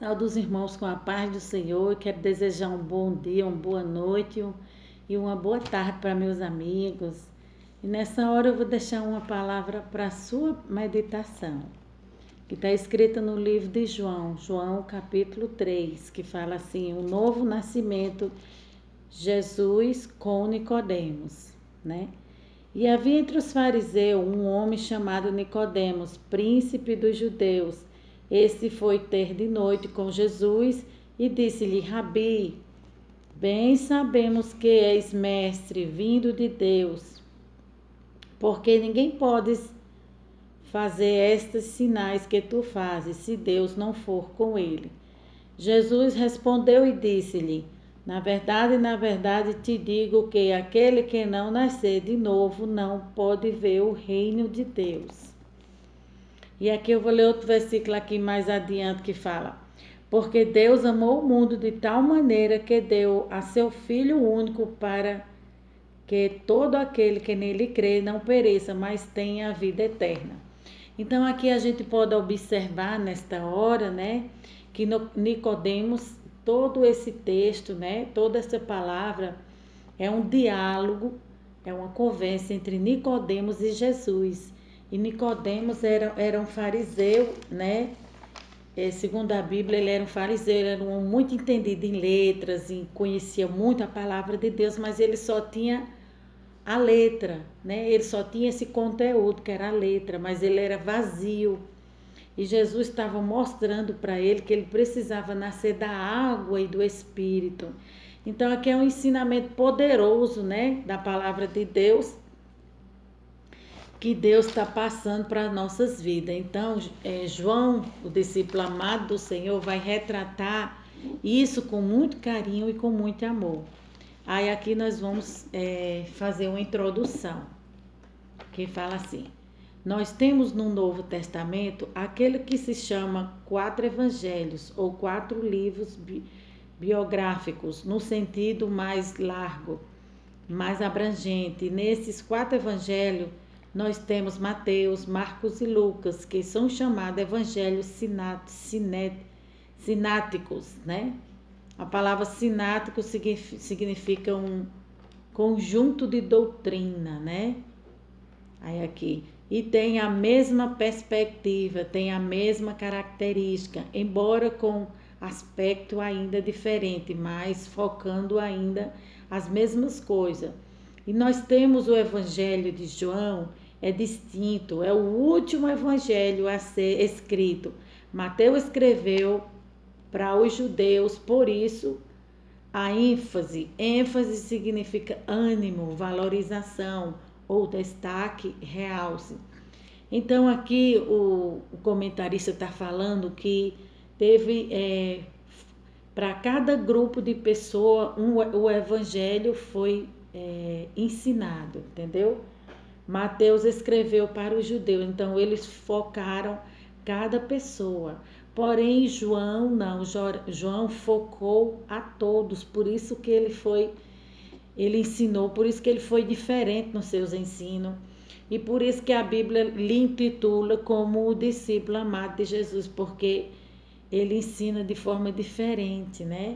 Saúdo os irmãos com a paz do Senhor. Quero desejar um bom dia, uma boa noite e uma boa tarde para meus amigos. E nessa hora eu vou deixar uma palavra para a sua meditação, que está escrita no livro de João, João capítulo 3, que fala assim: o novo nascimento, Jesus com Nicodemos, né? E havia entre os fariseus um homem chamado Nicodemos, príncipe dos judeus. Este foi ter de noite com Jesus e disse-lhe: Rabi, bem sabemos que és mestre vindo de Deus, porque ninguém pode fazer estes sinais que tu fazes, se Deus não for com ele. Jesus respondeu e disse-lhe: na verdade te digo que aquele que não nascer de novo não pode ver o reino de Deus. E aqui eu vou ler outro versículo aqui mais adiante que fala: porque Deus amou o mundo de tal maneira que deu a seu Filho único para que todo aquele que nele crê não pereça, mas tenha a vida eterna. Então aqui a gente pode observar nesta hora, né, que Nicodemos, todo esse texto, né, toda essa palavra é um diálogo, é uma conversa entre Nicodemos e Jesus. E Nicodemos era um fariseu, né? Segundo a Bíblia, ele era um fariseu, ele era um muito entendido em letras, e conhecia muito a palavra de Deus, mas ele só tinha a letra, né? Ele só tinha esse conteúdo, que era a letra, mas ele era vazio. E Jesus estava mostrando para ele que ele precisava nascer da água e do Espírito. Então aqui é um ensinamento poderoso, né, da palavra de Deus, que Deus está passando para as nossas vidas. Então, João, o discípulo amado do Senhor, vai retratar isso com muito carinho e com muito amor. Aí aqui nós vamos fazer uma introdução, que fala assim: nós temos no Novo Testamento aquele que se chama 4 evangelhos, ou 4 livros biográficos, no sentido mais largo, mais abrangente. Nesses 4 evangelhos, nós temos Mateus, Marcos e Lucas, que são chamados evangelhos sináticos, né? A palavra sinático significa um conjunto de doutrina, né? Aí aqui. E tem a mesma perspectiva, tem a mesma característica, embora com aspecto ainda diferente, mas focando ainda as mesmas coisas. E nós temos o Evangelho de João, é distinto, é o último evangelho a ser escrito. Mateus escreveu para os judeus, por isso a ênfase significa ânimo, valorização ou destaque, realce. Então aqui o comentarista está falando que teve para cada grupo de pessoa o evangelho foi ensinado, entendeu? Mateus escreveu para os judeus, então eles focaram cada pessoa. Porém, João não, João focou a todos, por isso que ele ensinou, por isso que ele foi diferente nos seus ensinos. E por isso que a Bíblia lhe intitula como o discípulo amado de Jesus, porque ele ensina de forma diferente, né?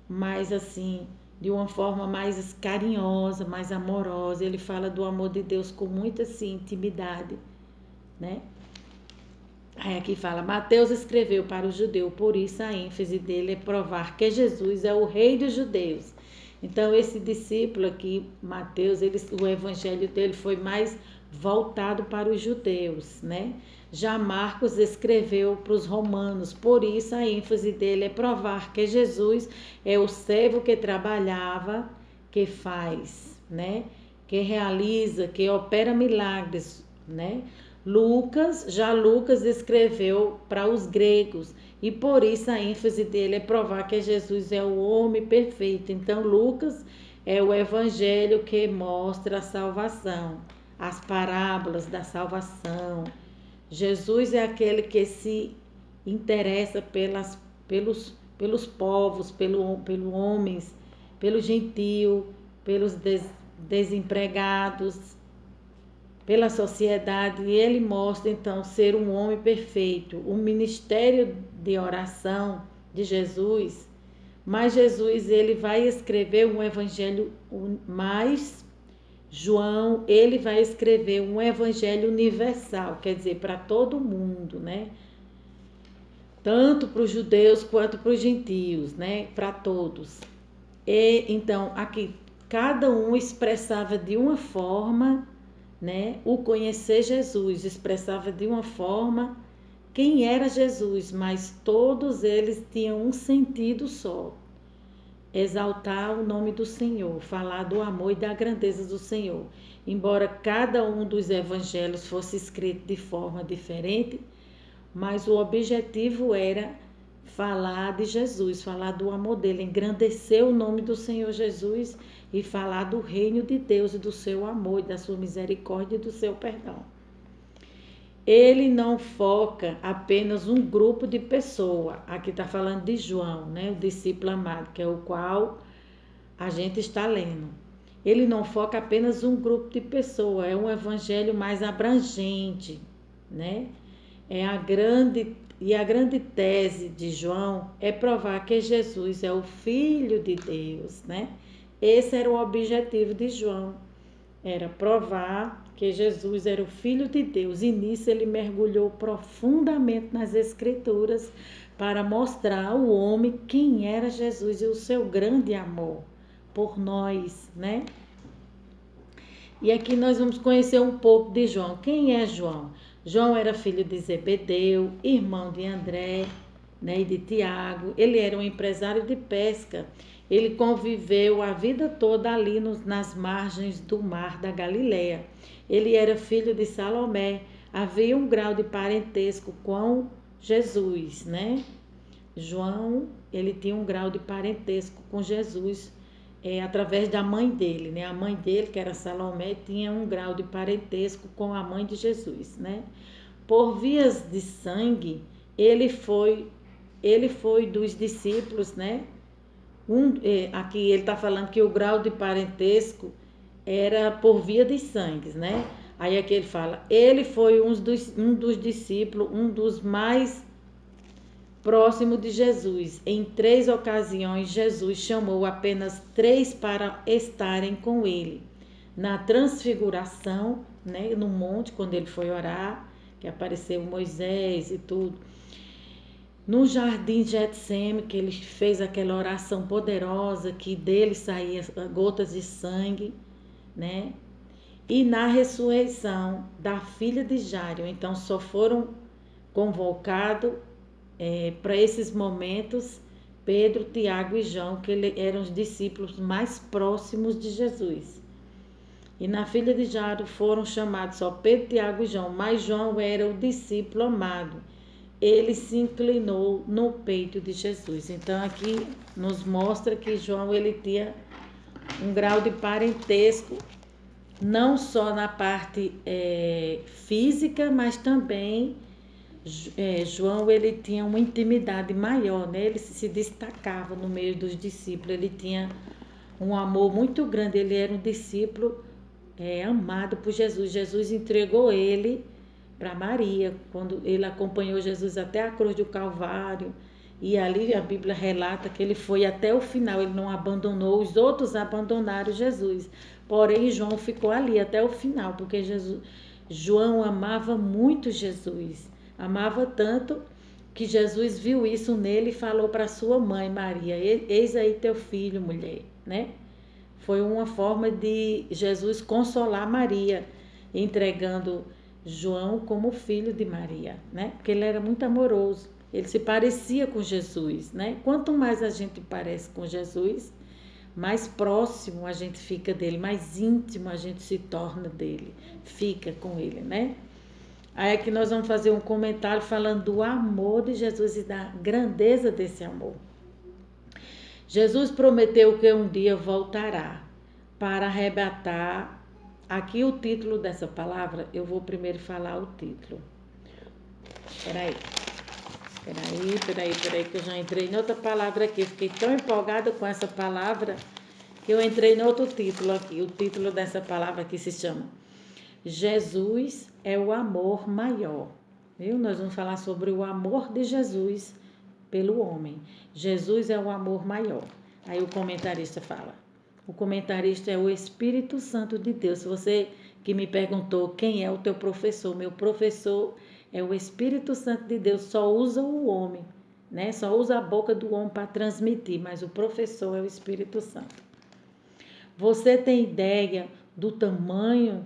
Mais assim, de uma forma mais carinhosa, mais amorosa. Ele fala do amor de Deus com muita assim, intimidade, né? Aí aqui fala: Mateus escreveu para o judeu, por isso a ênfase dele é provar que Jesus é o rei dos judeus. Então esse discípulo aqui, Mateus, o evangelho dele foi mais voltado para os judeus, né? Já Marcos escreveu para os romanos, por isso a ênfase dele é provar que Jesus é o servo que trabalhava, que faz, né? Que realiza, que opera milagres, né? Lucas escreveu para os gregos e por isso a ênfase dele é provar que Jesus é o homem perfeito. Então Lucas é o evangelho que mostra a salvação, as parábolas da salvação. Jesus é aquele que se interessa pelos povos, pelo homens, pelo gentio, pelos desempregados, pela sociedade, e ele mostra então ser um homem perfeito. O ministério de oração de Jesus, mas Jesus ele vai escrever um evangelho mais João, ele vai escrever um evangelho universal, quer dizer, para todo mundo, né? Tanto para os judeus quanto para os gentios, né? Para todos. E então, aqui cada um expressava de uma forma, né? O conhecer Jesus expressava de uma forma quem era Jesus, mas todos eles tinham um sentido só: exaltar o nome do Senhor, falar do amor e da grandeza do Senhor. Embora cada um dos evangelhos fosse escrito de forma diferente, mas o objetivo era falar de Jesus, falar do amor dele, engrandecer o nome do Senhor Jesus e falar do reino de Deus e do seu amor, e da sua misericórdia e do seu perdão. Ele não foca apenas um grupo de pessoas. Aqui está falando de João, né, o discípulo amado, que é o qual a gente está lendo. Ele não foca apenas um grupo de pessoas, é um evangelho mais abrangente, né? A grande tese de João é provar que Jesus é o Filho de Deus, né? Esse era o objetivo de João, era provar que Jesus era o Filho de Deus. E nisso ele mergulhou profundamente nas Escrituras para mostrar ao homem quem era Jesus e o seu grande amor por nós, né? E aqui nós vamos conhecer um pouco de João. Quem é João? João era filho de Zebedeu, irmão de André, né, e de Tiago. Ele era um empresário de pesca. Ele conviveu a vida toda ali nas margens do mar da Galileia. Ele era filho de Salomé. Havia um grau de parentesco com Jesus, né? João, ele tinha um grau de parentesco com Jesus, através da mãe dele, né? A mãe dele, que era Salomé, tinha um grau de parentesco com a mãe de Jesus, né? Por vias de sangue, ele foi dos discípulos, né? Aqui ele está falando que o grau de parentesco era por via de sangue, né? Aí aqui ele fala, ele foi um dos discípulos, um dos mais próximo de Jesus. Em 3 ocasiões, Jesus chamou apenas 3 para estarem com ele. Na transfiguração, né, no monte, quando ele foi orar, que apareceu Moisés e tudo. No jardim de Getsêmen, que ele fez aquela oração poderosa, que dele saía gotas de sangue, né? E na ressurreição da filha de Jairo. Então, só foram convocados para esses momentos Pedro, Tiago e João, que eram os discípulos mais próximos de Jesus. E na filha de Jairo foram chamados só Pedro, Tiago e João, mas João era o discípulo amado. Ele se inclinou no peito de Jesus. Então aqui nos mostra que João ele tinha um grau de parentesco não só na parte física, mas também João ele tinha uma intimidade maior, né? Ele se destacava no meio dos discípulos, ele tinha um amor muito grande, ele era um discípulo amado por Jesus. Jesus entregou ele para Maria, quando ele acompanhou Jesus até a cruz do Calvário, e ali a Bíblia relata que ele foi até o final, ele não abandonou, os outros abandonaram Jesus, porém João ficou ali até o final, porque João amava muito Jesus, amava tanto que Jesus viu isso nele e falou para sua mãe Maria, eis aí teu filho, mulher, né? Foi uma forma de Jesus consolar Maria, entregando João como filho de Maria, né? Porque ele era muito amoroso, ele se parecia com Jesus, né? Quanto mais a gente parece com Jesus, mais próximo a gente fica dele, mais íntimo a gente se torna dele, fica com ele, né? Aí aqui nós vamos fazer um comentário falando do amor de Jesus e da grandeza desse amor. Jesus prometeu que um dia voltará para arrebatar. Aqui o título dessa palavra, eu vou primeiro falar o título. Peraí, que eu já entrei em outra palavra aqui. Fiquei tão empolgada com essa palavra que eu entrei em outro título aqui. O título dessa palavra aqui se chama Jesus é o amor maior. Viu? Nós vamos falar sobre o amor de Jesus pelo homem. Jesus é o amor maior. Aí o comentarista fala. O comentarista é o Espírito Santo de Deus. Você que me perguntou quem é o teu professor, meu professor é o Espírito Santo de Deus. Só usa o homem, né? Só usa a boca do homem para transmitir, mas o professor é o Espírito Santo. Você tem ideia do tamanho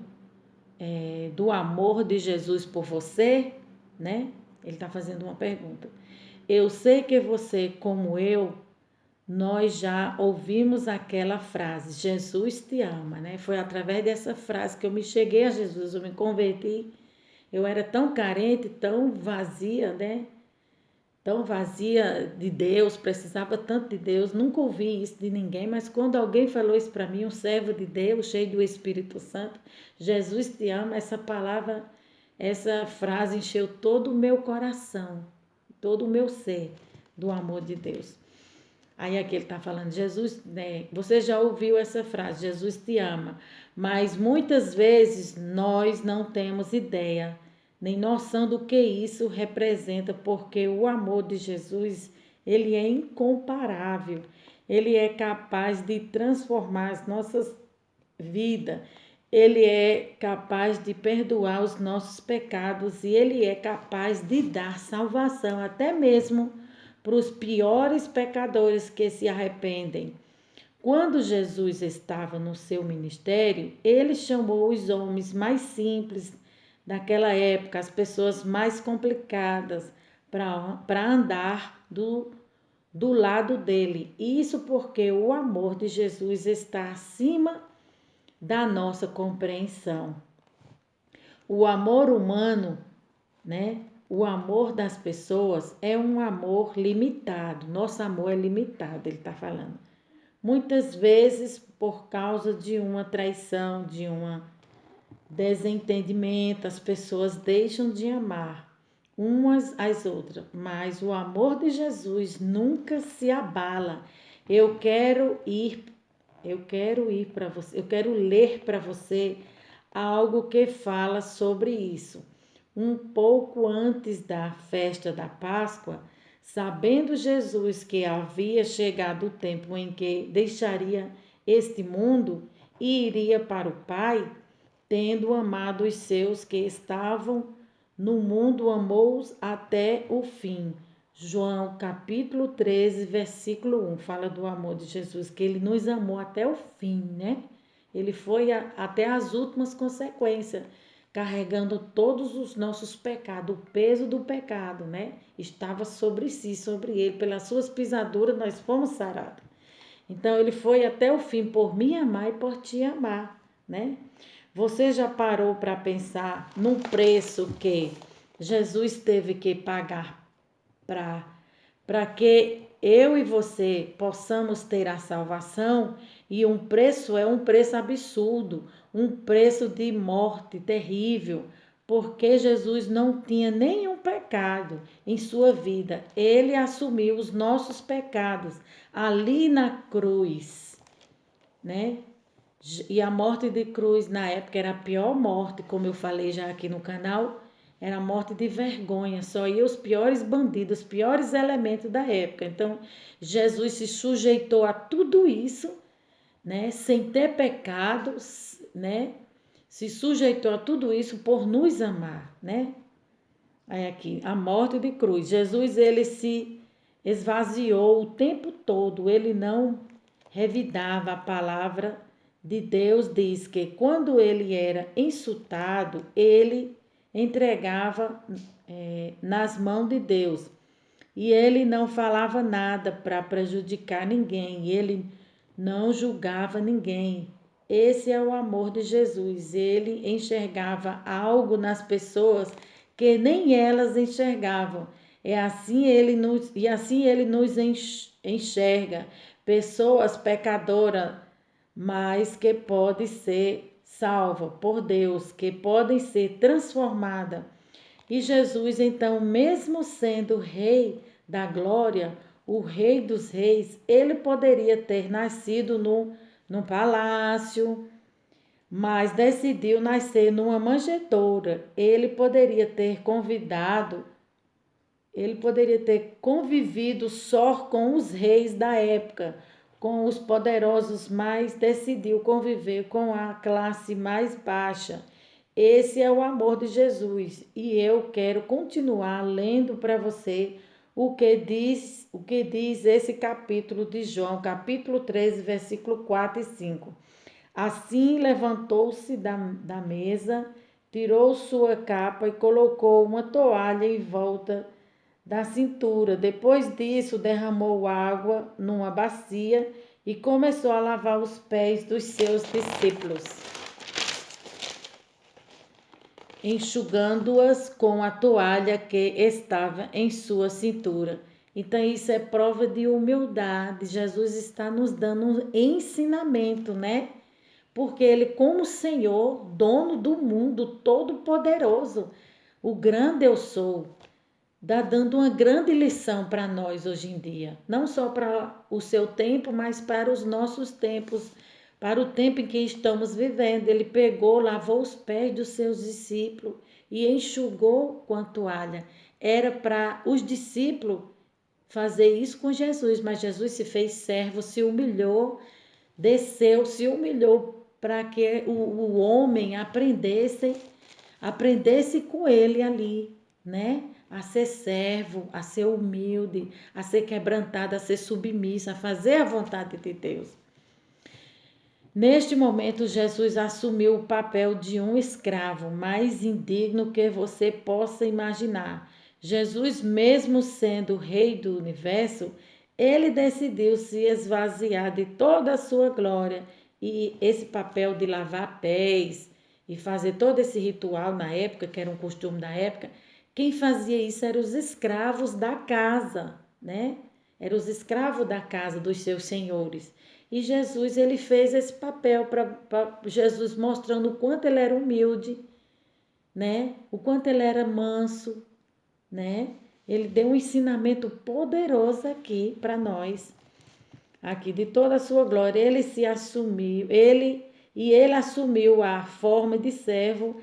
do amor de Jesus por você, né? Ele está fazendo uma pergunta. Eu sei que você, como eu, nós já ouvimos aquela frase, Jesus te ama, né? Foi através dessa frase que eu me cheguei a Jesus, eu me converti. Eu era tão carente, tão vazia, né? Tão vazia de Deus, precisava tanto de Deus, nunca ouvi isso de ninguém, mas quando alguém falou isso para mim, um servo de Deus, cheio do Espírito Santo, Jesus te ama, essa palavra, essa frase encheu todo o meu coração, todo o meu ser do amor de Deus. Aí aqui ele está falando, Jesus, né? Você já ouviu essa frase, Jesus te ama, mas muitas vezes nós não temos ideia, nem noção do que isso representa, porque o amor de Jesus, ele é incomparável, ele é capaz de transformar as nossas vidas, ele é capaz de perdoar os nossos pecados e ele é capaz de dar salvação até mesmo para os piores pecadores que se arrependem. Quando Jesus estava no seu ministério, ele chamou os homens mais simples daquela época, as pessoas mais complicadas, para andar do lado dele. Isso porque o amor de Jesus está acima da nossa compreensão. O amor humano, né? O amor das pessoas é um amor limitado. Nosso amor é limitado, ele está falando. Muitas vezes por causa de uma traição, de um desentendimento, as pessoas deixam de amar umas às outras. Mas o amor de Jesus nunca se abala. Eu quero ir para você, eu quero ler para você algo que fala sobre isso. Um pouco antes da festa da Páscoa, sabendo Jesus que havia chegado o tempo em que deixaria este mundo e iria para o Pai, tendo amado os seus que estavam no mundo, amou-os até o fim. João capítulo 13, versículo 1, fala do amor de Jesus, que ele nos amou até o fim, né? Ele foi até as últimas consequências, carregando todos os nossos pecados, o peso do pecado, né? Estava sobre si, sobre ele, pelas suas pisaduras nós fomos sarados. Então ele foi até o fim por me amar e por te amar, né? Você já parou para pensar num preço que Jesus teve que pagar para que eu e você possamos ter a salvação? E um preço é um preço absurdo, um preço de morte terrível, porque Jesus não tinha nenhum pecado em sua vida. Ele assumiu os nossos pecados ali na cruz, né? E a morte de cruz na época era a pior morte, como eu falei já aqui no canal, era a morte de vergonha, só ia os piores bandidos, os piores elementos da época. Então, Jesus se sujeitou a tudo isso, né, sem ter pecado, né, se sujeitou a tudo isso por nos amar, né? Aí aqui, a morte de cruz. Jesus, ele se esvaziou o tempo todo, ele não revidava a palavra de Deus, diz que quando ele era insultado, ele entregava nas mãos de Deus. E ele não falava nada para prejudicar ninguém, ele não julgava ninguém. Esse é o amor de Jesus. Ele enxergava algo nas pessoas que nem elas enxergavam. Assim ele nos enxerga, pessoas pecadoras, mas que podem ser salvas por Deus, que podem ser transformadas. E Jesus, então, mesmo sendo Rei da Glória, o Rei dos Reis, ele poderia ter nascido num palácio, mas decidiu nascer numa manjedoura. Ele poderia ter convidado Ele poderia ter convivido só com os reis da época, com os poderosos, mas decidiu conviver com a classe mais baixa. Esse é o amor de Jesus e eu quero continuar lendo para você o que diz esse capítulo de João, capítulo 13, versículo 4 e 5. Assim levantou-se da mesa, tirou sua capa e colocou uma toalha em volta da cintura. Depois disso, derramou água numa bacia e começou a lavar os pés dos seus discípulos, enxugando-as com a toalha que estava em sua cintura. Então, isso é prova de humildade. Jesus está nos dando um ensinamento, né? Porque Ele, como Senhor, dono do mundo, todo-poderoso, o grande eu sou, está dando uma grande lição para nós hoje em dia. Não só para o seu tempo, mas para os nossos tempos, para o tempo em que estamos vivendo. Ele pegou, lavou os pés dos seus discípulos e enxugou com a toalha. Era para os discípulos fazer isso com Jesus, mas Jesus se fez servo, se humilhou, desceu, se humilhou para que o homem aprendesse com ele ali, né? A ser servo, a ser humilde, a ser quebrantado, a ser submisso, a fazer a vontade de Deus. Neste momento, Jesus assumiu o papel de um escravo mais indigno que você possa imaginar. Jesus, mesmo sendo o rei do universo, ele decidiu se esvaziar de toda a sua glória e esse papel de lavar pés e fazer todo esse ritual na época, que era um costume da época, quem fazia isso eram os escravos da casa, né? Eram os escravos da casa dos seus senhores. E Jesus, ele fez esse papel para Jesus mostrando o quanto ele era humilde, né? O quanto ele era manso, né? Ele deu um ensinamento poderoso aqui para nós, aqui de toda a sua glória. Ele se assumiu, ele assumiu a forma de servo,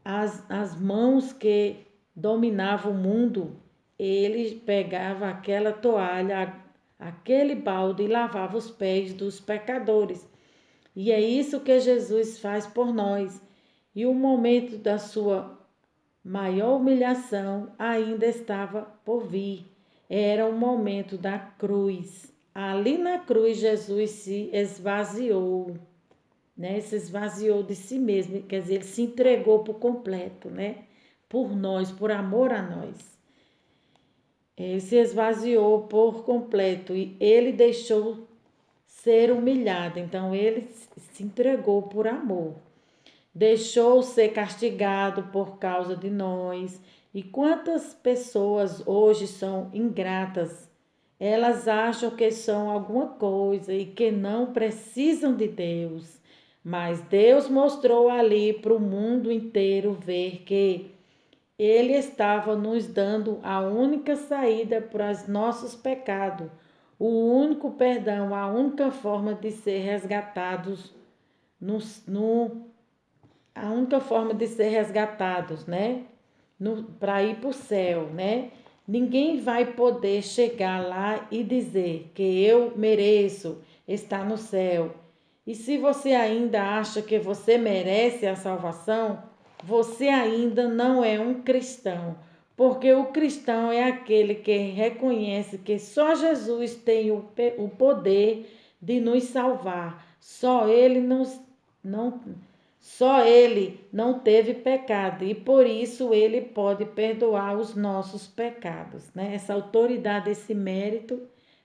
as mãos que dominavam o mundo. Ele pegava aquela toalha, aquele balde e lavava os pés dos pecadores. E é isso que Jesus faz por nós. E o momento da sua maior humilhação ainda estava por vir. Era o momento da cruz. Ali na cruz, Jesus se esvaziou, né? Se esvaziou de si mesmo, quer dizer, ele se entregou por completo, né? Por nós, por amor a nós. Ele se esvaziou por completo e ele deixou ser humilhado. Então, ele se entregou por amor. Deixou ser castigado por causa de nós. E quantas pessoas hoje são ingratas? Elas acham que são alguma coisa e que não precisam de Deus. Mas Deus mostrou ali para o mundo inteiro ver que Ele estava nos dando a única saída para os nossos pecados, o único perdão, a única forma de ser resgatados a única forma de ser resgatados, né? Para ir para o céu, né? Ninguém vai poder chegar lá e dizer que eu mereço estar no céu. E se você ainda acha que você merece a salvação, você ainda não é um cristão. Porque o cristão é aquele que reconhece que só Jesus tem o poder de nos salvar. Não, só ele não teve pecado e por isso ele pode perdoar os nossos pecados, né? Essa autoridade, esse mérito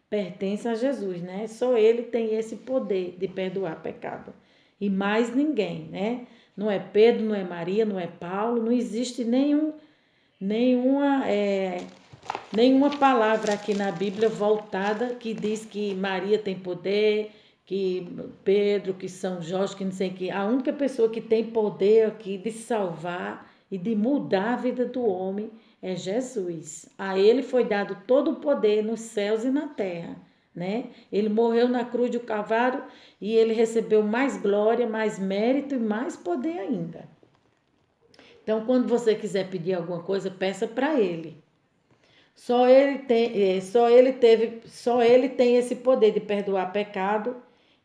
pertence a Jesus, né? Só ele tem esse poder de perdoar pecado e mais ninguém, né? Não é Pedro, não é Maria, não é Paulo, não existe nenhuma palavra aqui na Bíblia voltada que diz que Maria tem poder, que Pedro, que São Jorge, que não sei o que. A única pessoa que tem poder aqui de salvar e de mudar a vida do homem é Jesus. A ele foi dado todo o poder nos céus e na terra, né? Ele morreu na cruz do Calvário e ele recebeu mais glória, mais mérito e mais poder ainda. Então, quando você quiser pedir alguma coisa, peça para ele. Só ele tem esse poder de perdoar pecado.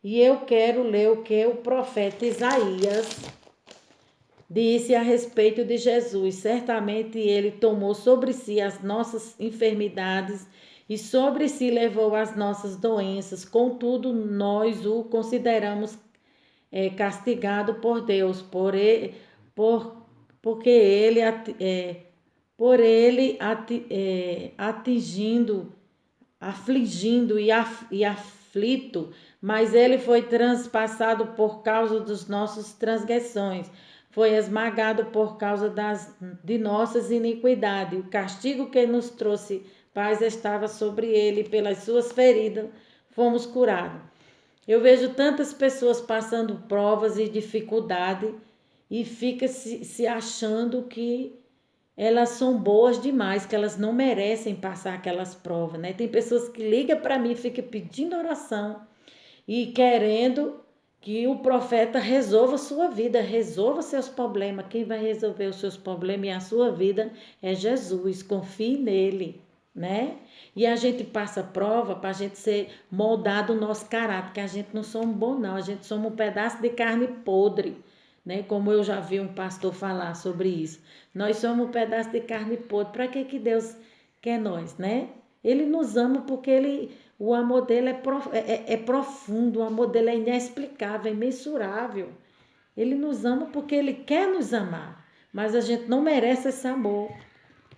E eu quero ler o que o profeta Isaías disse a respeito de Jesus. Certamente ele tomou sobre si as nossas enfermidades e sobre si levou as nossas doenças. Contudo, nós o consideramos castigado por Deus, por, porque ele, por ele atingindo, afligindo e aflito, mas ele foi transpassado por causa dos nossos transgressões, foi esmagado por causa de nossas iniquidades. O castigo que nos trouxe paz estava sobre ele, pelas suas feridas fomos curados. Eu vejo tantas pessoas passando provas e dificuldade e fica se achando que elas são boas demais, que elas não merecem passar aquelas provas, né? Tem pessoas que ligam para mim e ficam pedindo oração e querendo que o profeta resolva a sua vida, resolva seus problemas. Quem vai resolver os seus problemas e a sua vida é Jesus. Confie nele, né? E a gente passa prova para a gente ser moldado o nosso caráter, que a gente não somos bom não, a gente somos um pedaço de carne podre, né? Como eu já vi um pastor falar sobre isso. Nós somos um pedaço de carne podre. Para que Deus quer nós, né? Ele nos ama porque o amor dele é profundo, o amor dele é inexplicável, é imensurável. Ele nos ama porque ele quer nos amar, mas a gente não merece esse amor.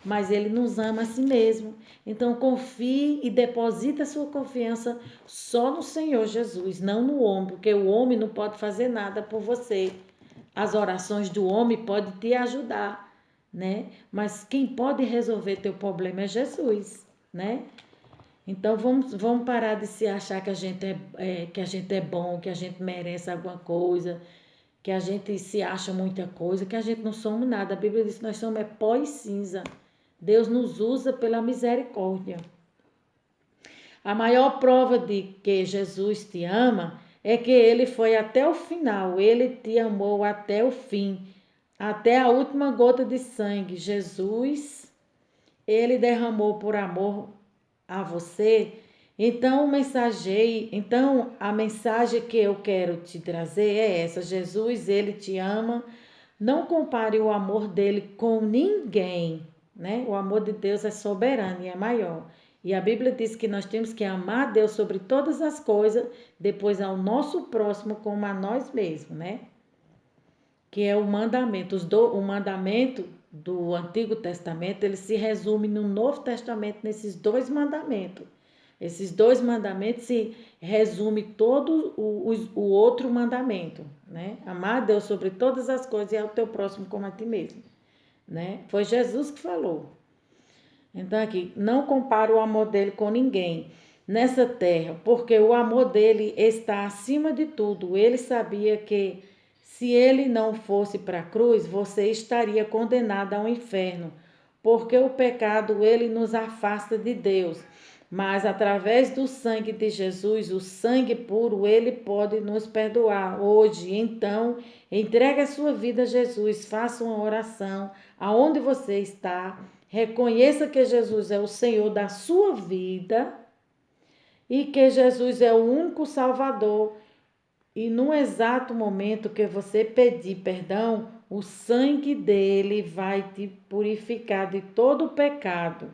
Mas ele nos ama a si mesmo. Então confie e deposite a sua confiança só no Senhor Jesus, não no homem, porque o homem não pode fazer nada por você. As orações do homem podem te ajudar, né? Mas quem pode resolver teu problema é Jesus, né? Então vamos parar de se achar que que a gente é bom, que a gente merece alguma coisa, que a gente se acha muita coisa, que a gente não somos nada. A Bíblia diz que nós somos pó e cinza. Deus nos usa pela misericórdia. A maior prova de que Jesus te ama é que ele foi até o final, ele te amou até o fim, até a última gota de sangue. Jesus, ele derramou por amor a você. Então a mensagem que eu quero te trazer é essa: Jesus, ele te ama. Não compare o amor dele com ninguém, né? O amor de Deus é soberano e é maior. E a Bíblia diz que nós temos que amar Deus sobre todas as coisas, depois ao nosso próximo como a nós mesmos, né? Que é o mandamento. O mandamento do Antigo Testamento, ele se resume no Novo Testamento nesses dois mandamentos. Esses dois mandamentos se resume todo o outro mandamento, né? Amar a Deus sobre todas as coisas e ao teu próximo como a ti mesmo, né? Foi Jesus que falou. Então aqui, não compara o amor dele com ninguém nessa terra, porque o amor dele está acima de tudo. Ele sabia que se ele não fosse para a cruz, você estaria condenado ao inferno, porque o pecado ele nos afasta de Deus. Mas através do sangue de Jesus, o sangue puro, ele pode nos perdoar hoje. Então, entregue a sua vida a Jesus, faça uma oração aonde você está, reconheça que Jesus é o Senhor da sua vida e que Jesus é o único Salvador. E no exato momento que você pedir perdão, o sangue dele vai te purificar de todo o pecado.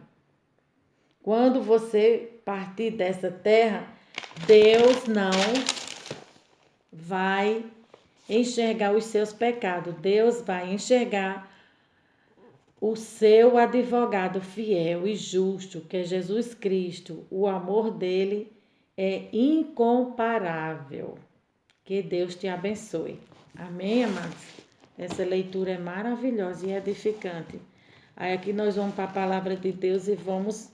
Quando você partir dessa terra, Deus não vai enxergar os seus pecados. Deus vai enxergar o seu advogado fiel e justo, que é Jesus Cristo. O amor dele é incomparável. Que Deus te abençoe. Amém, amados? Essa leitura é maravilhosa e edificante. Aí aqui nós vamos para a palavra de Deus e vamos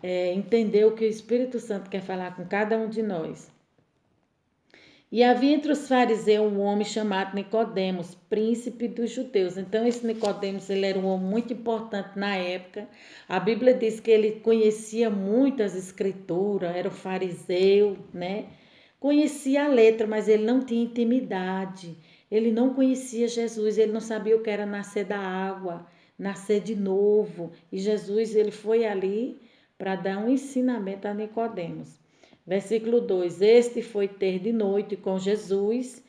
entender o que o Espírito Santo quer falar com cada um de nós. E havia entre os fariseus um homem chamado Nicodemos, príncipe dos judeus. Então esse Nicodemos, ele era um homem muito importante na época. A Bíblia diz que ele conhecia muitas escrituras, era fariseu, né? Conhecia a letra, mas ele não tinha intimidade. Ele não conhecia Jesus, ele não sabia o que era nascer da água, nascer de novo. E Jesus, ele foi ali para dar um ensinamento a Nicodemos. Versículo 2: Este foi ter de noite com Jesus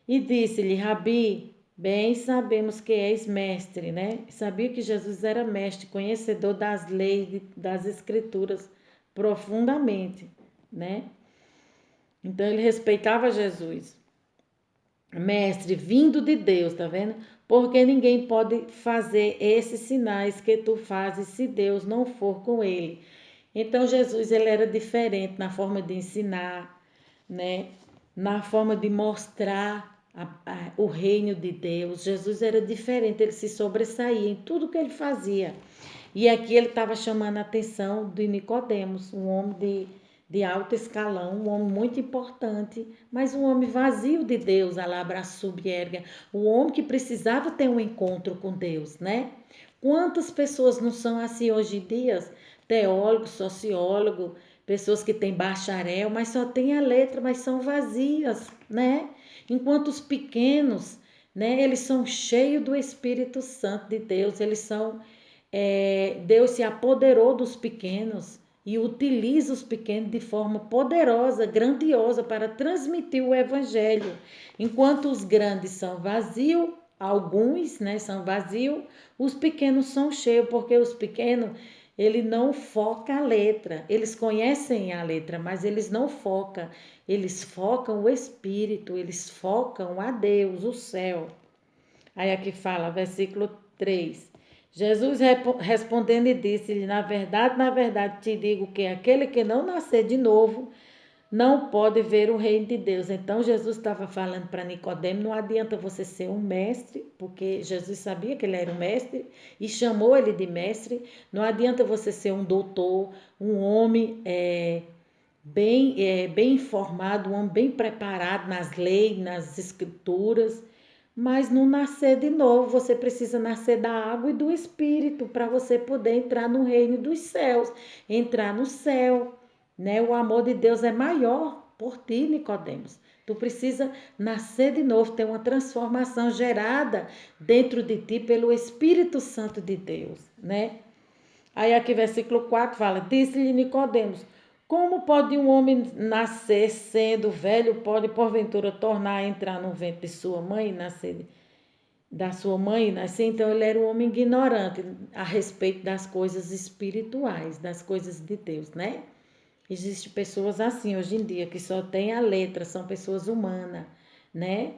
e disse-lhe: Rabi, bem sabemos que és mestre, né? Sabia que Jesus era mestre, conhecedor das leis, das escrituras profundamente, né? Então ele respeitava Jesus. Mestre, vindo de Deus, tá vendo? Porque ninguém pode fazer esses sinais que tu fazes se Deus não for com ele. Então Jesus, ele era diferente na forma de ensinar, né? Na forma de mostrar o reino de Deus. Jesus era diferente, ele se sobressaía em tudo que ele fazia. E aqui ele estava chamando a atenção de Nicodemos, um homem de alto escalão, um homem muito importante, mas um homem vazio de Deus, alabra subierga, um homem que precisava ter um encontro com Deus, né? Quantas pessoas não são assim hoje em dia? Teólogo, sociólogo, pessoas que têm bacharel, mas só têm a letra, mas são vazias, né? Enquanto os pequenos, né, eles são cheios do Espírito Santo de Deus, eles são Deus se apoderou dos pequenos e utiliza os pequenos de forma poderosa, grandiosa para transmitir o evangelho. Enquanto os grandes são vazios, alguns, né, são vazios, os pequenos são cheios, porque os pequenos, ele não foca a letra. Eles conhecem a letra, mas eles não focam. Eles focam o espírito, eles focam a Deus, o céu. Aí aqui fala, versículo 3. Jesus respondendo e disse-lhe: na verdade te digo que aquele que não nascer de novo não pode ver o reino de Deus. Então Jesus estava falando para Nicodemo: não adianta você ser um mestre, porque Jesus sabia que ele era um mestre e chamou ele de mestre. Não adianta você ser um doutor, um homem bem informado, um homem bem preparado nas leis, nas escrituras, mas não nascer de novo. Você precisa nascer da água e do Espírito para você poder entrar no reino dos céus, entrar no céu, né? O amor de Deus é maior por ti, Nicodemos. Tu precisa nascer de novo, ter uma transformação gerada dentro de ti pelo Espírito Santo de Deus, né? Aí aqui versículo 4 fala: disse-lhe Nicodemos: como pode um homem nascer sendo velho, pode porventura tornar a entrar no ventre de sua mãe e nascer da sua mãe e nascer? Então ele era um homem ignorante a respeito das coisas espirituais, das coisas de Deus, né? Existem pessoas assim hoje em dia que só tem a letra, são pessoas humanas, né?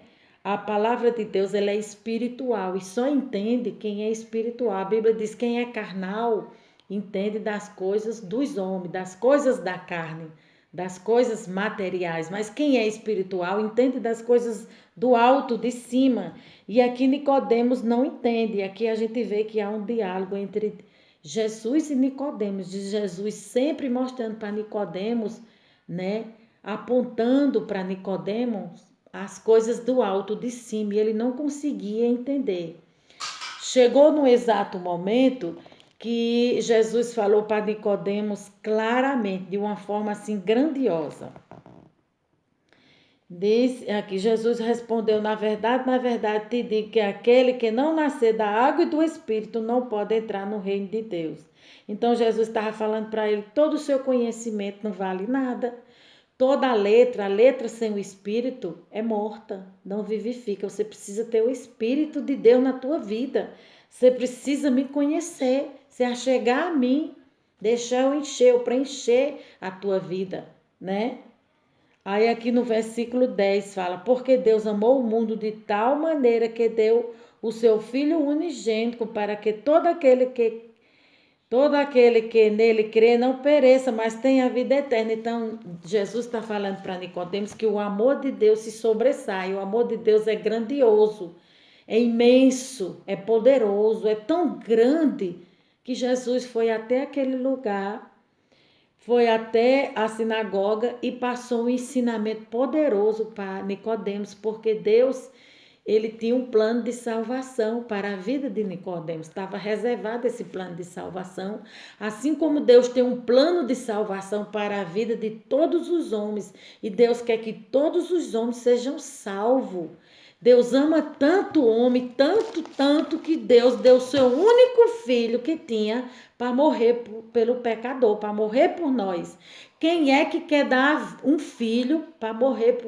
A palavra de Deus, ela é espiritual e só entende quem é espiritual. A Bíblia diz: quem é carnal entende das coisas dos homens, das coisas da carne, das coisas materiais, mas quem é espiritual entende das coisas do alto, de cima. E aqui Nicodemos não entende. Aqui a gente vê que há um diálogo entre Jesus e Nicodemos, de Jesus sempre mostrando para Nicodemos, né, apontando para Nicodemos as coisas do alto, de cima, e ele não conseguia entender. Chegou no exato momento que Jesus falou para Nicodemos claramente, de uma forma assim grandiosa. Diz aqui, Jesus respondeu: na verdade te digo que aquele que não nascer da água e do Espírito não pode entrar no reino de Deus. Então Jesus estava falando para ele: todo o seu conhecimento não vale nada. Toda a letra sem o Espírito é morta, não vivifica. Você precisa ter o Espírito de Deus na tua vida. Você precisa me conhecer, se achegar a mim, deixar eu encher, eu preencher a tua vida, né? Aí aqui no versículo 10 fala: porque Deus amou o mundo de tal maneira que deu o seu Filho unigênito para que todo aquele que nele crê não pereça, mas tenha a vida eterna. Então, Jesus está falando para Nicodemos que o amor de Deus se sobressai, o amor de Deus é grandioso, é imenso, é poderoso, é tão grande que Jesus foi até aquele lugar, foi até a sinagoga e passou um ensinamento poderoso para Nicodemos, porque Deus, ele tinha um plano de salvação para a vida de Nicodemos, estava reservado esse plano de salvação, assim como Deus tem um plano de salvação para a vida de todos os homens, e Deus quer que todos os homens sejam salvos, Deus ama tanto o homem, tanto, tanto, que Deus deu o seu único filho que tinha para morrer pelo pecador, para morrer por nós. Quem é que quer dar um filho para morrer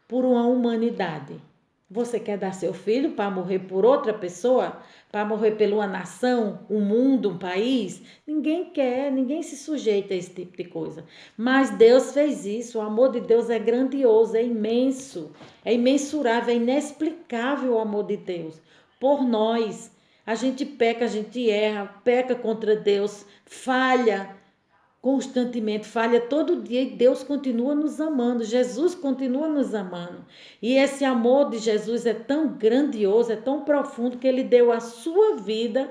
por uma humanidade? Você quer dar seu filho para morrer por outra pessoa? Para morrer por uma nação, um mundo, um país? Ninguém quer, ninguém se sujeita a esse tipo de coisa. Mas Deus fez isso, o amor de Deus é grandioso, é imenso, é imensurável, é inexplicável o amor de Deus por nós. A gente peca, a gente erra, peca contra Deus, falha constantemente, falha todo dia e Deus continua nos amando, Jesus continua nos amando. E esse amor de Jesus é tão grandioso, é tão profundo que ele deu a sua vida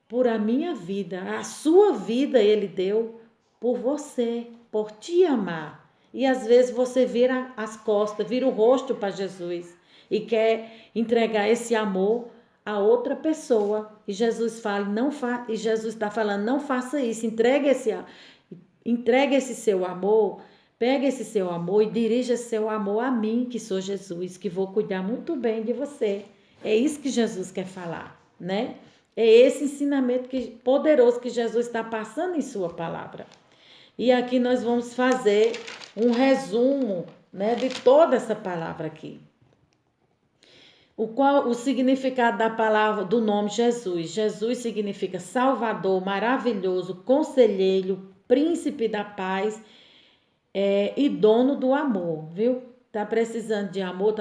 por a minha vida, a sua vida ele deu por você, por te amar. E às vezes você vira as costas, vira o rosto para Jesus e quer entregar esse amor a outra pessoa. E Jesus fala, e Jesus está falando, não faça isso, entregue esse seu amor, pega esse seu amor e dirija seu amor a mim, que sou Jesus, que vou cuidar muito bem de você. É isso que Jesus quer falar, né? É esse ensinamento poderoso que Jesus está passando em sua palavra. E aqui nós vamos fazer um resumo, né, de toda essa palavra aqui. O significado da palavra, do nome Jesus. Jesus significa Salvador, maravilhoso, conselheiro, príncipe da paz e dono do amor, viu? Tá precisando de amor,